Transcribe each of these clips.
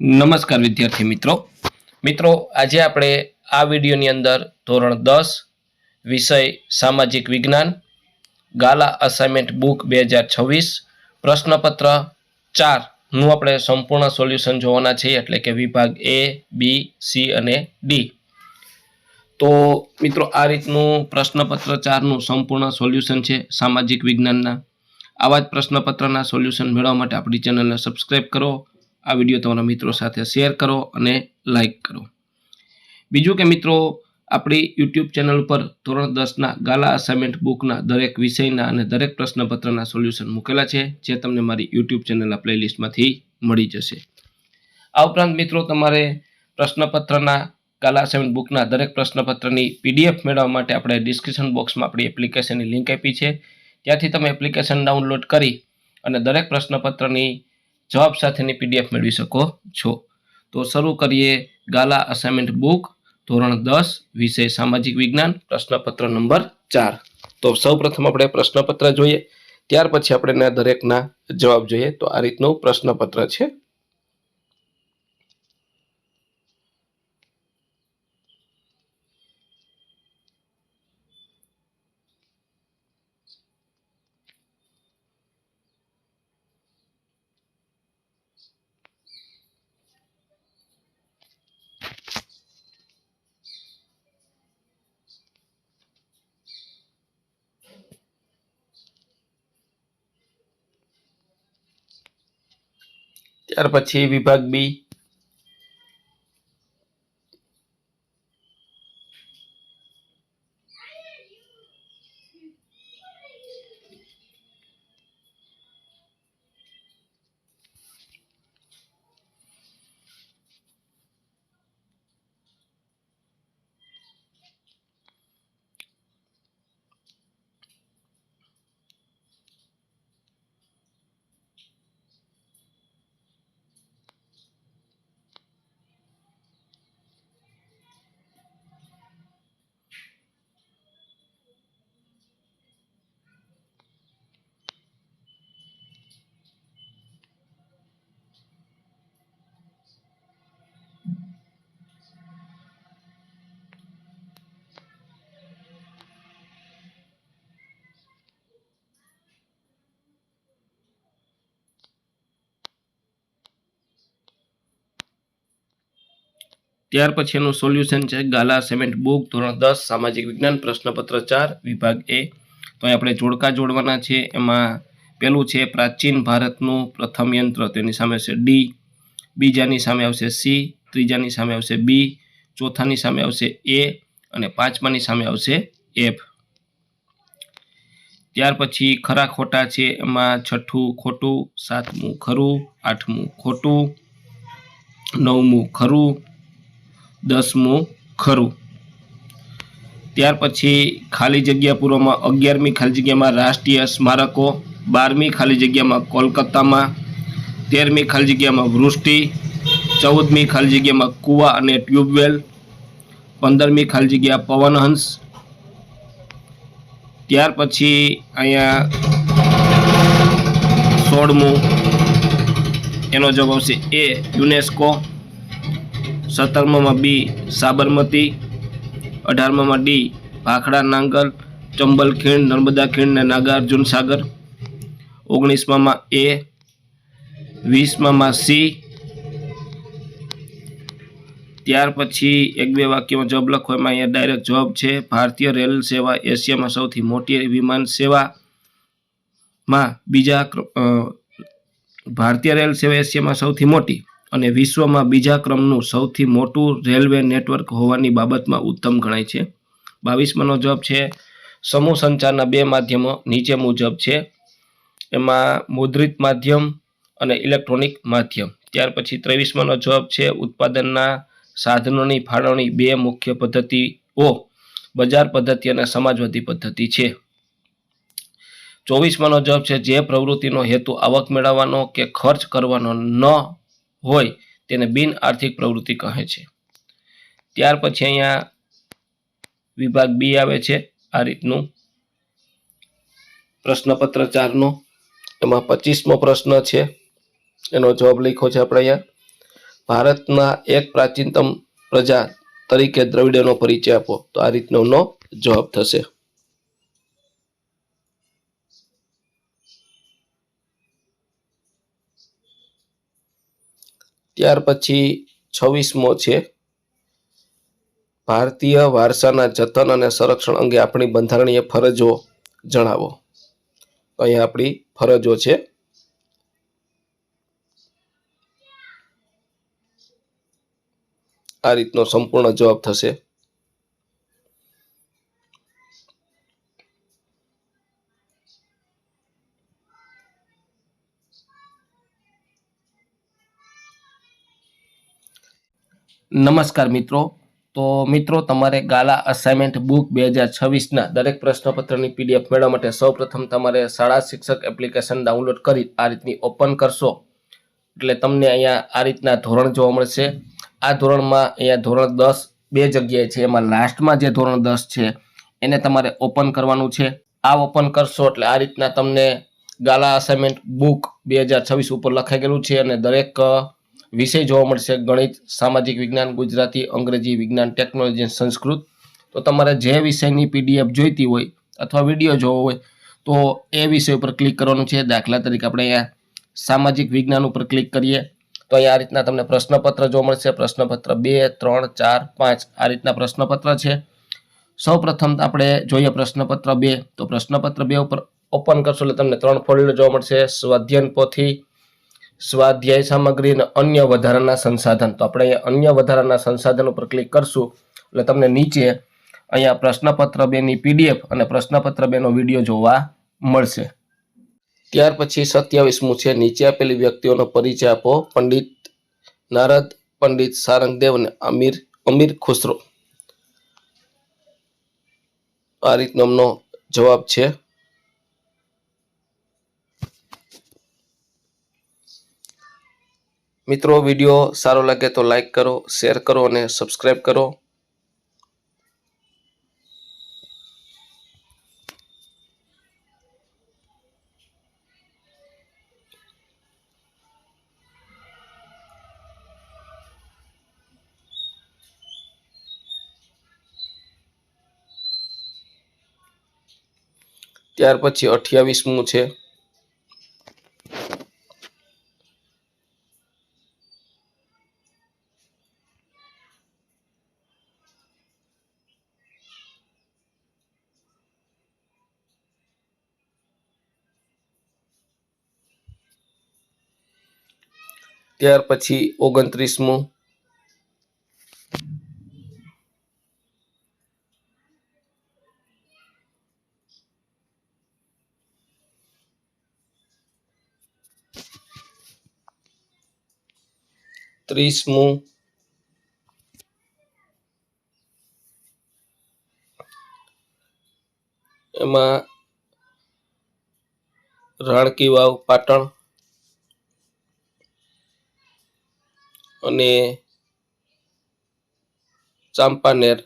નમસ્કાર વિદ્યાર્થી મિત્રો આજે આપણે આ વિડીયોની અંદર ધોરણ 10 વિષય સામાજિક વિજ્ઞાન ગાલા અસાઇનમેન્ટ બુક 2026 પ્રશ્નપત્ર 4 નું આપણે સંપૂર્ણ સોલ્યુશન જોવાના છીએ, એટલે કે વિભાગ A, B, C અને D. તો મિત્રો આ રીતનું પ્રશ્નપત્ર 4 નું સંપૂર્ણ સોલ્યુશન છે સામાજિક વિજ્ઞાનના. આવા જ પ્રશ્નપત્રના સોલ્યુશન મેળવવા માટે આપણી ચેનલને સબસ્ક્રાઇબ કરો, આ વિડીયો તમારા મિત્રો સાથે શેર કરો અને લાઈક કરો. બીજું કે મિત્રો, આપણી યુટ્યુબ ચેનલ પર ધોરણ 10ના ગાલા અસાઇનમેન્ટ બુકના દરેક વિષયના અને દરેક પ્રશ્નપત્રના સોલ્યુશન મૂકેલા છે, જે તમને મારી યુટ્યુબ ચેનલના પ્લેલિસ્ટમાંથી મળી જશે. આ ઉપરાંત મિત્રો, તમારે પ્રશ્નપત્રના ગાલા અસાઇનમેન્ટ બુકના દરેક પ્રશ્નપત્રની PDF મેળવવા માટે આપણે ડિસ્ક્રિપ્શન બોક્સમાં આપણી એપ્લિકેશનની લિંક આપી છે. ત્યાંથી તમે એપ્લિકેશન ડાઉનલોડ કરી અને દરેક પ્રશ્નપત્રની જવાબ સાથેની PDF મેળવી શકો છો. તો શરૂ કરીએ ગાલા અસાઇનમેન્ટ બુક ધોરણ 10 વિષય સામાજિક વિજ્ઞાન પ્રશ્નપત્ર નંબર 4. તો સૌપ્રથમ આપણે પ્રશ્નપત્ર જોઈએ, ત્યાર પછી આપણે દરેકના જવાબ જોઈએ. તો આ રીતનું પ્રશ્નપત્ર છે. ત્યાર પછી વિભાગ B. ત્યાર પછીનું સોલ્યુશન છે ગાલા અસાઇનમેન્ટ બુક ધોરણ 10 સામાજિક વિજ્ઞાન પ્રશ્નપત્ર 4 વિભાગ A. તો આપણે જોડકા જોડવાના છે. એમાં પહેલું છે પ્રાચીન ભારતનું પ્રથમ યંત્ર, તેની સામે આવશે D, બીજાની સામે આવશે C, ત્રીજાની સામે આવશે B, ચોથાની સામે આવશે A અને પાંચમાની સામે આવશે F. ત્યાર પછી ખરા ખોટા છે. એમાં છઠ્ઠું ખોટું, સાતમું ખરું, આઠમું ખોટું, નવમું ખરું, 10મું ખરું. ત્યાર પછી ખાલી જગ્યા પૂર્વમાં 11મી ખાલી જગ્યામાં રાષ્ટ્રીય સ્મારકો, 12મી ખાલી જગ્યામાં કોલકાતામાં, 13મી ખાલી જગ્યામાં વૃષ્ટિ, 14મી ખાલી જગ્યામાં કૂવા અને ટ્યુબવેલ, 15મી ખાલી જગ્યા પવનહંસ. ત્યાર પછી અહીંયા 16મું એનો જવાબ આવશે A યુનેસ્કો, 17માં B સાબરમતી, 18માં D ભાખડા નાંગલ, ચંબલ ખીણ, નર્મદા ખીણ ને નાગાર્જુન સાગર, 19માં A, 20માં C. ત્યાર પછી એક બે વાક્યમાં જવાબ લખો. એમાં અહીંયા ડાયરેક્ટ જવાબ છે ભારતીય રેલ સેવા એશિયામાં સૌથી મોટી વિમાન સેવામાં ભારતીય રેલ સેવા એશિયામાં સૌથી મોટી અને વિશ્વમાં બીજા ક્રમનું સૌથી મોટું રેલવે નેટવર્ક હોવાની બાબતમાં ઉત્તમ ગણાય છે. 22માનો જવાબ છે સમૂહ સંચારના બે માધ્યમો નીચે મુજબ છે. એમાં મુદ્રિત માધ્યમ અને ઇલેક્ટ્રોનિક માધ્યમ. ત્યાર પછી 23માનો જવાબ છે ઉત્પાદનના સાધનોની ફાળવણી બે મુખ્ય પદ્ધતિઓ બજાર પદ્ધતિ અને સમાજવાદી પદ્ધતિ છે. 24માનો જવાબ છે જે પ્રવૃત્તિનો હેતુ આવક મેળવવાનો કે ખર્ચ કરવાનો ન હોય તેને બિન આર્થિક પ્રવૃત્તિ કહે છે. ત્યાર પછી અહીંયા વિભાગ B આવે છે આ રીતનું પ્રશ્નપત્ર 4નો. એમાં 25મો પ્રશ્ન છે, એનો જવાબ લખ્યો છે આપણે અહીંયા. ભારતના એક પ્રાચીનતમ પ્રજા તરીકે દ્રવિડનો પરિચય આપો. તો આ રીતનો જવાબ થશે. ત્યાર પછી 26મો છે, ભારતીય વારસાના જતન અને સંરક્ષણ અંગે આપણી બંધારણીય ફરજો જણાવો. અહીંયા આપણી ફરજો છે. આ રીતનો સંપૂર્ણ જવાબ થશે. નમસ્કાર મિત્રો. તો મિત્રો, તમારે ગાલા અસાઇનમેન્ટ બુક 2026ના દરેક પ્રશ્નપત્રની PDF મેળવવા માટે સૌપ્રથમ તમારે શાળા શિક્ષક એપ્લિકેશન ડાઉનલોડ કરી આ રીતની ઓપન કરશો એટલે તમને અહીંયા આ રીતના ધોરણ જોવા મળશે. આ ધોરણમાં અહીંયા ધોરણ 10 બે જગ્યાએ છે. એમાં લાસ્ટમાં જે ધોરણ 10 છે એને તમારે ઓપન કરવાનું છે. આ ઓપન કરશો એટલે આ રીતના તમને ગાલા અસાઇનમેન્ટ બુક 2026 ઉપર લખાઈ ગયેલું છે અને દરેક વિષય જોવા મળશે. ગણિત, સામાજિક વિજ્ઞાન, ગુજરાતી, અંગ્રેજી, વિજ્ઞાન, ટેકનોલોજી, સંસ્કૃત. તો તમારે જે વિષયની PDF જોઈતી હોય અથવા વિડીયો જોવો હોય તો એ વિષય ઉપર ક્લિક કરવાનું છે. દાખલા તરીકે આપણે અહીંયા સામાજિક વિજ્ઞાન ઉપર ક્લિક કરીએ તો અહીંયા આ રીતના તમને પ્રશ્નપત્ર જોવા મળશે. પ્રશ્નપત્ર 2, 3, 4, 5 આ રીતના પ્રશ્નપત્ર છે. સૌપ્રથમ આપણે જોઈએ પ્રશ્નપત્ર 2. તો પ્રશ્નપત્ર 2 ઉપર ઓપન કરશો એટલે તમને 3 ફોલ્ડર જોવા મળશે. સ્વાધ્યાયન પોથી, સ્વાધ્યાય સામગ્રી અને અન્ય વધારાના સંસાધન. તો આપણે અન્ય વધારાના સંસાધન ઉપર ક્લિક કરશું એટલે તમને નીચે અહીંયા પ્રશ્નપત્ર 2ની PDF અને પ્રશ્નપત્ર 2નો વિડીયો જોવા મળશે. ત્યાર પછી 27મું છે, નીચે આપેલી વ્યક્તિઓનો પરિચય આપો. પંડિત નારદ, પંડિત સારંગદેવ અને અમીર ખુસરો. આ રીતનો જવાબ છે. મિત્રો, વિડીયો સારો લાગે તો લાઈક કરો, શેર કરો અને સબસ્ક્રાઈબ કરો. ત્યાર પછી 28મું છે, ત્યાર પછી 29મું, ત્રીસમું, એમાં રાણકી વાવ પાટણ અને ચાંપાનેર.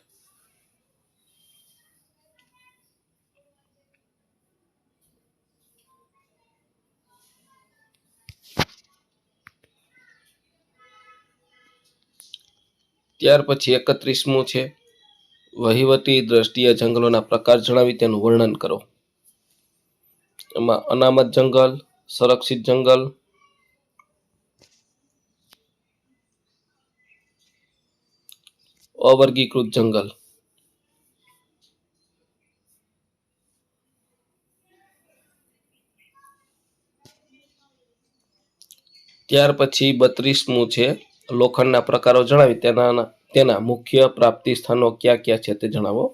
ત્યાર પછી 31મું છે, વહીવટી દ્રષ્ટિએ જંગલોના પ્રકાર જણાવી તેનું વર્ણન કરો. એમાં અનામત જંગલ, સંરક્ષિત જંગલ, અવર્ગીકૃત જંગલ. ત્યાર પછી 32મું છે, લોખંડના પ્રકારો જણાવી તેના મુખ્ય પ્રાપ્તિ સ્થાનો ક્યાં ક્યાં છે તે જણાવો.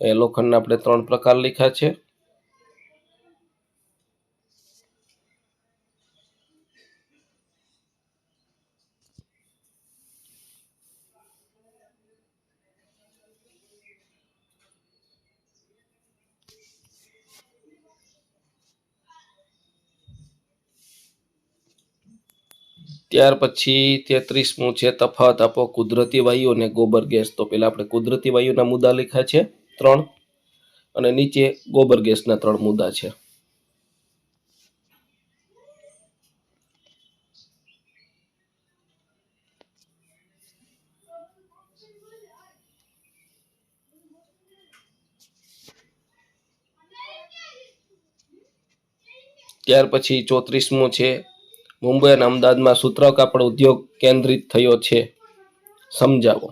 એ લોખંડના આપણે 3 પ્રકાર લખ્યા છે. ત્યાર પછી 33મું છે, તફાવત આપો કુદરતી વાયુ અને ગોબર ગેસ. તો પેલા આપણે કુદરતી વાયુના મુદ્દા લખ્યા છે 3 અને નીચે ગોબર ગેસના 3 મુદ્દા છે. ત્યાર પછી 34મું છે મુંબઈ અને અમદાવાદમાં સૂત્ર કાપડ ઉદ્યોગ કેન્દ્રિત થયો છે. સમજાવો.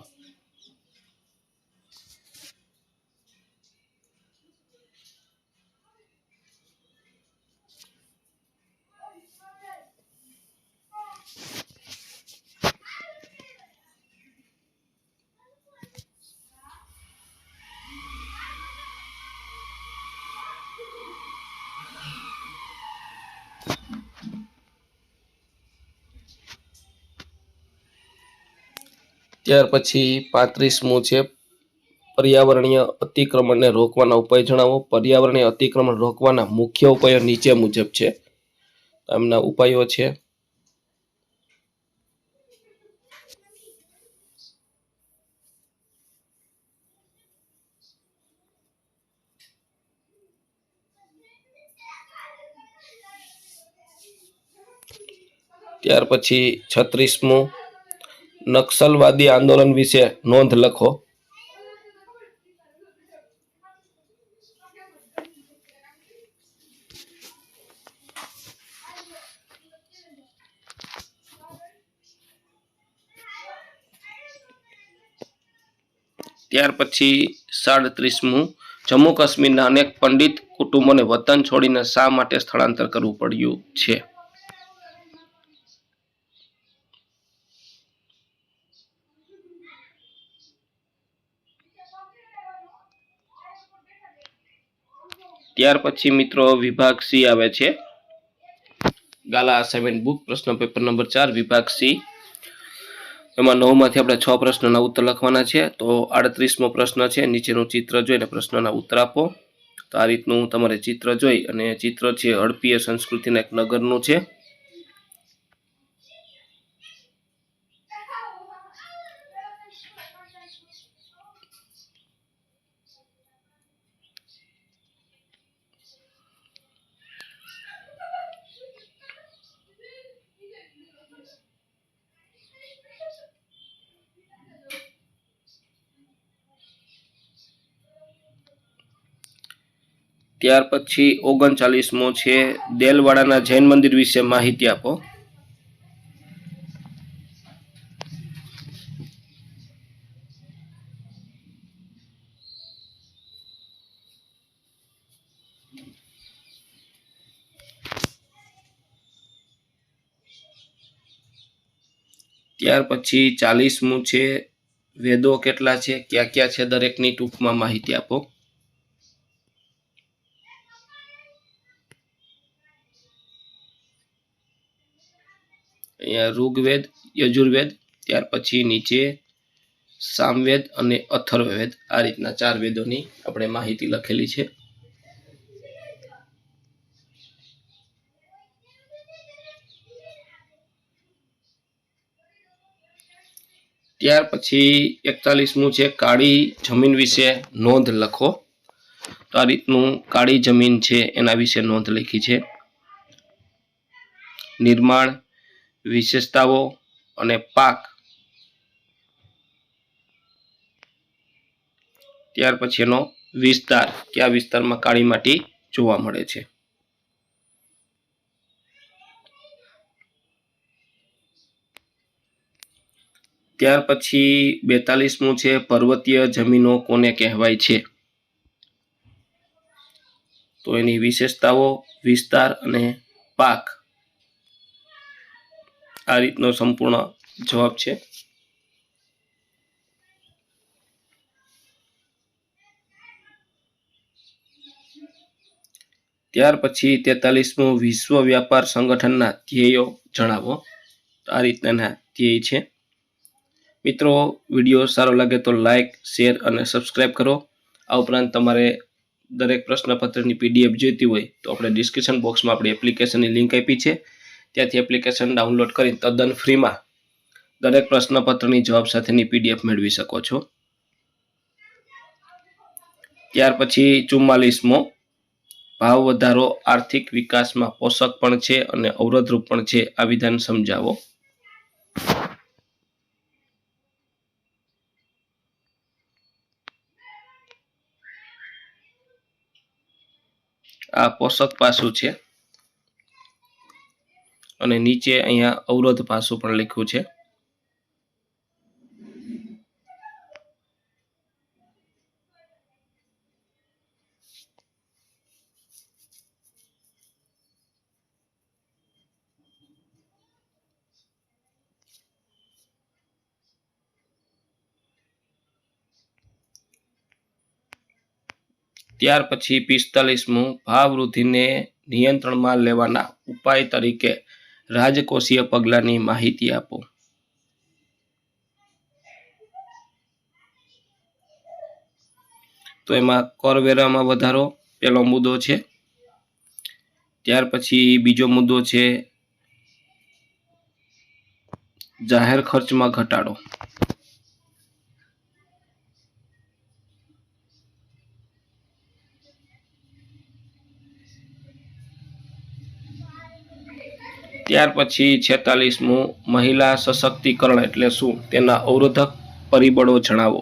ત્યાર પછી 35મું છે પર્યાવરણીય અતિક્રમણને રોકવાના ઉપાય જણાવો. પર્યાવરણીય અતિક્રમણ રોકવાના મુખ્ય ઉપાયો નીચે મુજબ છે. એમના ઉપાયો છે ત્યાર પછી 36મું નક્સલવાદી આંદોલન વિશે નોંધ લખો. ત્યાર પછી 37મું જમ્મુ કાશ્મીરના અનેક પંડિત કુટુંબોને વતન છોડીને શા માટે સ્થળાંતર કરવું પડ્યું છે. ત્યાર પછી મિત્રો વિભાગ સી આવે છે. ગાલા અસાઇનમેન્ટ બુક પ્રશ્ન પેપર નંબર 4 વિભાગ સી. એમાં 9માંથી આપણે 6 પ્રશ્નોના ઉત્તર લખવાના છે. તો 38મો પ્રશ્ન છે નીચેનું ચિત્ર જોઈને પ્રશ્નોના ઉત્તર આપો. તો આ રીતનું તમારે ચિત્ર જોઈ અને ચિત્ર છે હડપ્પીય સંસ્કૃતિના એક નગરનું છે. ત્યાર પછી 39મો છે દેલવાડાના જૈન મંદિર વિશે માહિતી આપો. ત્યાર પછી 40મું છે વેદો કેટલા છે, ક્યાં ક્યાં છે, દરેકની ટૂંકમાં માહિતી આપો. અહીંયા ઋગ્વેદ, યજુર્વેદ, ત્યાર પછી નીચે સામવેદ અને અથર્વવેદ આ રીતના 4 વેદોની આપણે માહિતી લખેલી છે. ત્યાર પછી 41મું છે કાળી જમીન વિશે નોંધ લખો. તો આ રીતનું કાળી જમીન છે એના વિશે નોંધ લખી છે. નિર્માણ, વિશેષતાઓ અને પાક. ત્યાર પછી એનો વિસ્તાર, કયા વિસ્તારમાં કાળી માટી જોવા મળે છે. ત્યાર પછી 42મું છે પર્વતીય જમીનો કોને કહેવાય છે. તો એની વિશેષતાઓ, વિસ્તાર અને પાક આ રીતનો સંપૂર્ણ જવાબ છે. ત્યાર પછી 43મું વિશ્વ વ્યાપાર સંગઠનના ધ્યેયો જણાવો. આ રીતના ધ્યેય છે. મિત્રો વિડીયો સારો લાગે તો લાઈક, શેર અને સબસ્ક્રાઈબ કરો. આ ઉપરાંત તમારે દરેક પ્રશ્નપત્રની પીડીએફ જોઈતી હોય તો આપણે ડિસ્ક્રિપ્શન બોક્સમાં આપણી એપ્લિકેશનની લિંક આપી છે. ત્યાંથી એપ્લિકેશન ડાઉનલોડ કરી તદ્દન ફ્રીમાં દરેક પ્રશ્નપત્રની જવાબ સાથેની પીડીએફ મેળવી શકો છો. ત્યાર પછી 44મો ભાવ વધારો આર્થિક વિકાસમાં પોષક પણ છે અને અવરોધરૂપ પણ છે. આ વિધાન સમજાવો. આ પોષક પાસું છે. અને નીચે અહીંયા અવરોધ પાસું પણ લખ્યું છે. ત્યાર પછી 45મું ભાવ વૃદ્ધિને નિયંત્રણમાં લેવાના ઉપાય તરીકે રાજકોષીય પગલાંની માહિતી આપો. તો એમાં કરવેરામાં વધારો પહેલો મુદ્દો છે. ત્યાર પછી બીજો મુદ્દો છે જાહેર ખર્ચમાં ઘટાડો. ત્યાર પછી 46મું મહિલા સશક્તિકરણ એટલે શું, તેના અવરોધક પરિબળો જણાવો.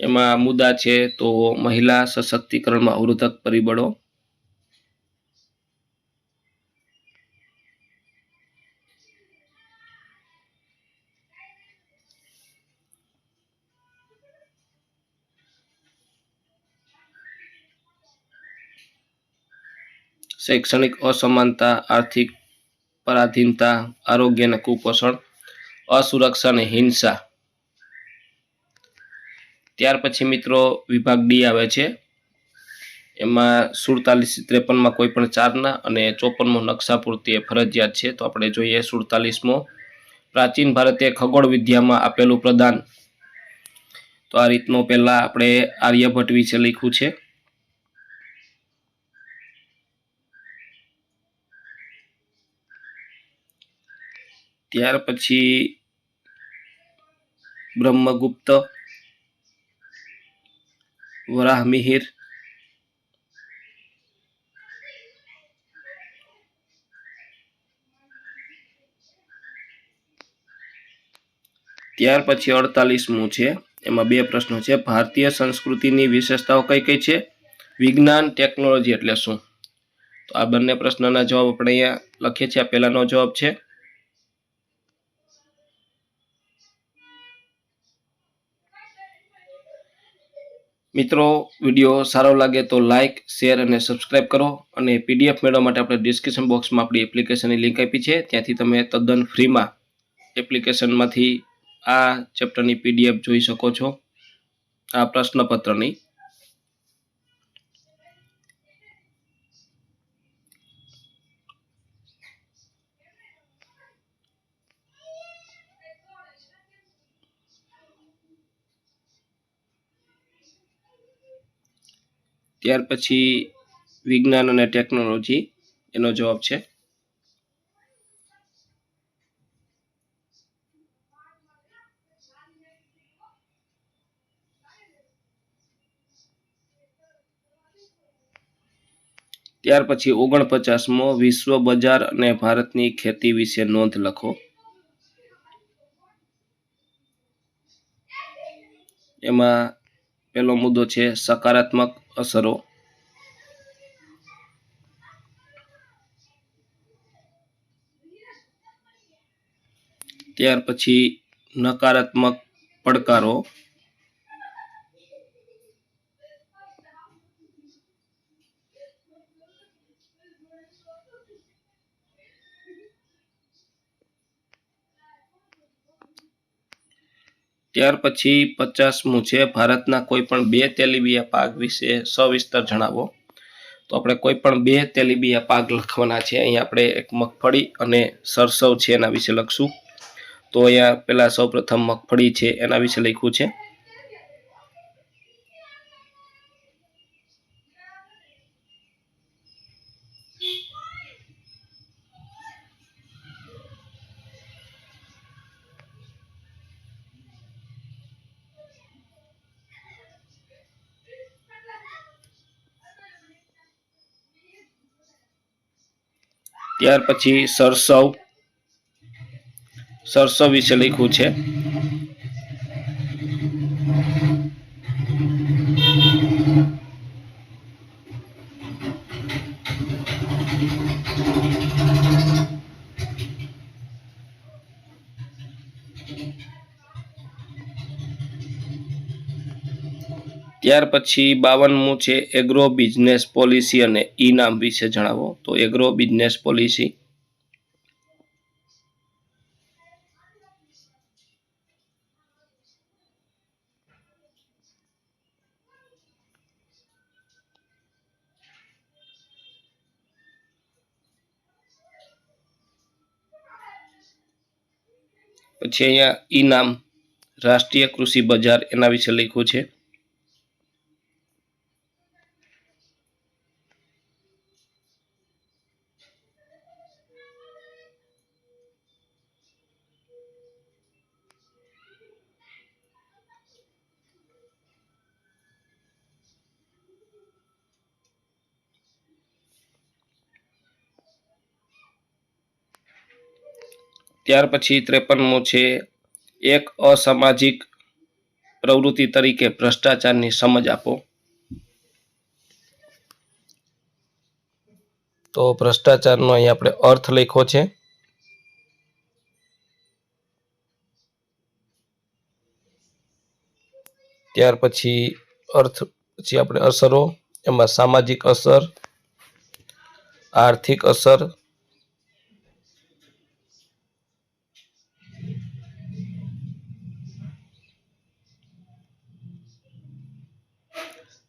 એમાં મુદ્દા છે તો મહિલા સશક્તિકરણમાં અવરોધક પરિબળો. શૈક્ષણિક અસમાનતા, આર્થિક પરાધીનતા, આરોગ્ય અને કુપોષણ, અસુરક્ષા અને હિંસા. ત્યાર પછી મિત્રો વિભાગ ડી આવે છે. એમાં 47-53માં કોઈ પણ 4ના અને 54મો નકશા પૂર્તિ એ ફરજિયાત છે. તો આપણે જોઈએ 47મો પ્રાચીન ભારતીય ખગોળ વિદ્યામાં આપેલું પ્રદાન. તો આ રીતનું પહેલા આપણે આર્યભટ્ટ વિશે લખ્યું છે. ત્યાર પછી બ્રહ્મગુપ્ત, વરાહમિહિર, ત્યાર પછી 48મું છે. એમાં 2 પ્રશ્નો છે. ભારતીય સંસ્કૃતિની વિશેષતાઓ કઈ કઈ છે? વિજ્ઞાન, ટેકનોલોજી એટલે શું? તો આ બંને પ્રશ્નના જવાબ આપણે અહીંયા લખીએ છીએ. આ પહેલાનો જવાબ છે. મિત્રો વિડીયો સારો લાગે તો લાઇક, શેર અને સબસ્ક્રાઇબ કરો. અને પીડીએફ મેળવવા માટે આપણે ડિસ્ક્રિપ્શન બોક્સમાં આપણી એપ્લિકેશનની લિંક આપી છે. ત્યાંથી તમે તદ્દન ફ્રીમાં એપ્લિકેશનમાંથી આ ચેપ્ટરની પીડીએફ જોઈ શકો છો, આ પ્રશ્નપત્રની. ત્યાર પછી વિજ્ઞાન અને ટેકનોલોજી એનો જવાબ છે. ત્યાર પછી 49મો વિશ્વ બજાર અને ભારતની ખેતી વિશે નોંધ લખો. એમાં પહેલો મુદ્દો છે સકારાત્મક અસરો. ત્યાર પછી નકારાત્મક પડકારો. ત્યાર પછી 50મું છે ભારતના કોઈ પણ 2 તેલીબિયા પાક વિશે સવિસ્તર જણાવો. તો આપણે કોઈ પણ 2 તેલીબિયા પાક લખવાના છે. અહીંયા આપણે એક મગફળી અને સરસવ છે એના વિશે લખશું. તો અહીંયા પહેલા સૌપ્રથમ મગફળી છે એના વિશે લખ્યું છે. ત્યાર પછી સરસવ વિશે લખ્યું છે. ત્યાર પછી 52મું છે એગ્રો બિઝનેસ પોલિસી અને ઇનામ વિશે જણાવો. તો એગ્રો બિઝનેસ પોલિસી પછી અહીંયા ઇનામ રાષ્ટ્રીય કૃષિ બજાર એના વિશે લખ્યું છે. ત્યાર પછી 53મું છે એક અસામાજિક પ્રવૃત્તિ તરીકે ભ્રષ્ટાચારની સમજ આપો. તો ભ્રષ્ટાચારનો અહીં આપણે અર્થ લખ્યો છે. ત્યાર પછી અર્થ પછી આપણે અસરો, એમાં સામાજિક અસર, આર્થિક અસર,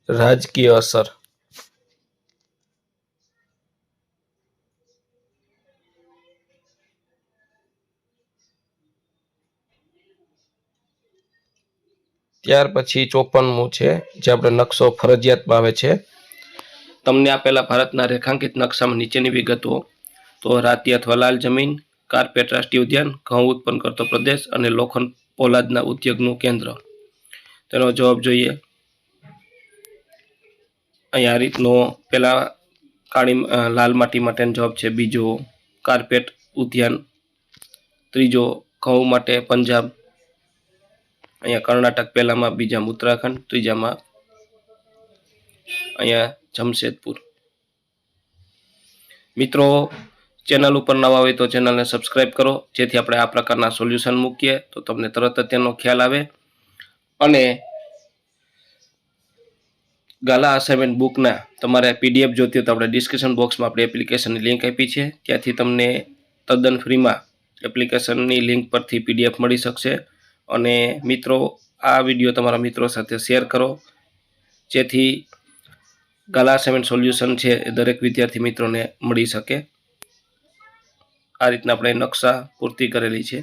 રાજકીય અસર. ત્યાર પછી 54મું છે જે આપણે નકશો ફરજિયાતમાં આવે છે. તમને આપેલા ભારતના રેખાંકિત નકશામાં નીચેની વિગતો, તો રાતી અથવા લાલ જમીન, કાર્પેટ રાષ્ટ્રીય ઉદ્યાન, ઘઉં ઉત્પન્ન કરતો પ્રદેશ અને લોખંડ પોલાદના ઉદ્યોગનું કેન્દ્ર. તેનો જવાબ જોઈએ. અહીંયા આ રીતનો પેલા લાલ માટી માટેનો જવાબ છે, બીજો કાર્પેટ ઉદ્યાન, ત્રીજો ઘઉં માટે પંજાબ, અહીંયા કર્ણાટક પહેલામાં, બીજામાં ઉત્તરાખંડ, ત્રીજામાં અહીંયા જમશેદપુર. મિત્રો, ચેનલ ઉપર નવા હોય તો ચેનલને સબસ્ક્રાઈબ કરો, જેથી આપણે આ પ્રકારના સોલ્યુશન મૂકીએ તો તમને તરત જ તેનો ખ્યાલ આવે. અને ગાલા અસાઇનમેન્ટ બુકના તમારે પીડીએફ જોતી હોય તો આપણે ડિસ્ક્રિપ્શન બોક્સમાં આપણે એપ્લિકેશનની લિંક આપી છે, ત્યાંથી તમને તદ્દન ફ્રીમાં એપ્લિકેશનની લિંક પરથી પીડીએફ મળી શકશે. અને મિત્રો, આ વિડીયો તમારા મિત્રો સાથે શેર કરો, જેથી ગાલા અસાઇનમેન્ટ સોલ્યુશન છે એ દરેક વિદ્યાર્થી મિત્રોને મળી શકે. આ રીતના આપણે નકશા પૂર્તિ કરેલી છે.